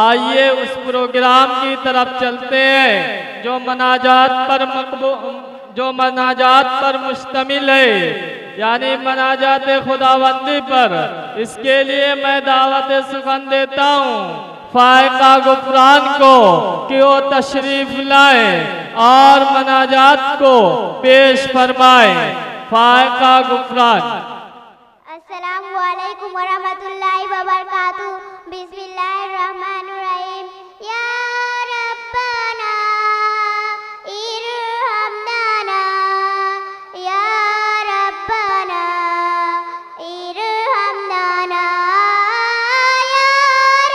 आइए उस प्रोग्राम की तरफ चलते हैं जो मनाजात पर मुश्तमिल है, यानी मनाजात खुदावंदी पर। इसके लिए मैं दावत सुखन देता हूँ फायका गुफरान को कि वो तशरीफ लाए और मनाजात को पेश फरमाए। फायका गुफरान। अस्सलामु अलैकुम वरहमतुल्लाहि वबरकातुहू। बिस्मिल्लाहिर्रहमानिर्रहीम। या रब्बना इरहमना, या रब्बना इरहमना, या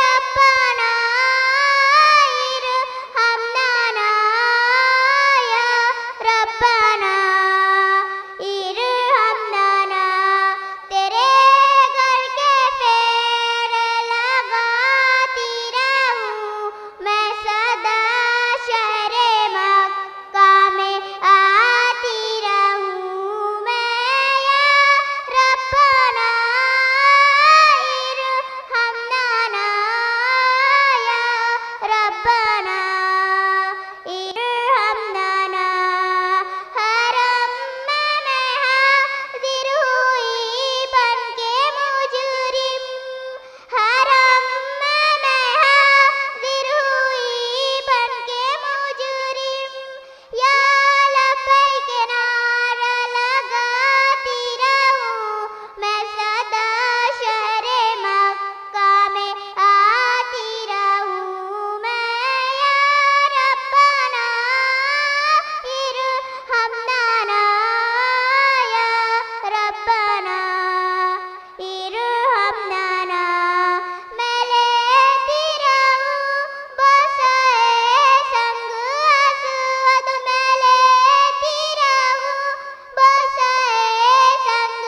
रब्बना इरहमना, या रब्बना इरहमना। तेरे घर के फेर लगाती रहूं मैं सदा, शहरे मक्का में आती रहूं मैं। या रब्बना इरहमना, या रब्बना इरहमना। हरम में हाजिर हुई बनके मुजरिम, हरम में हाजिर हुई बनके मुजरिम। या लब्बैक नारा लगाती रहूं मैं सदा, शहरे मक्का में आती रहूं मैं। या रब्बना इरहमना, या रब्बना इरहमना। मैं लेती रहूं बोसाए संग अस्वद, मैं लेती रहूं बोसाए संग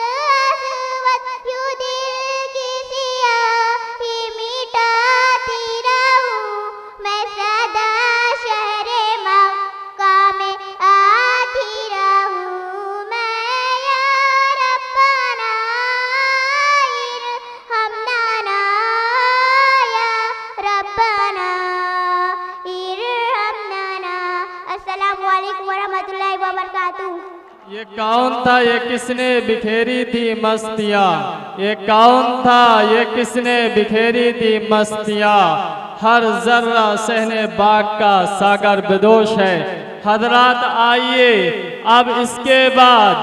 अस्वद। यूं दिल की सियाही मिटाती रहूं मैं सदा, शहरे मक्का में आती रहूं मैं। या रब्बना इरहमना, या रब्बना इरहमना। अस्सलामु अलैकुम वरहमतुल्लाहि वबरकातुहू। ये कौन था, ये किसने बिखेरी थी मस्तियाँ? ये कौन था, ये किसने बिखेरी थी मस्तियाँ? हर जर्रा सहने बाग का सागर बेदोश है। हजरात आइए अब इसके बाद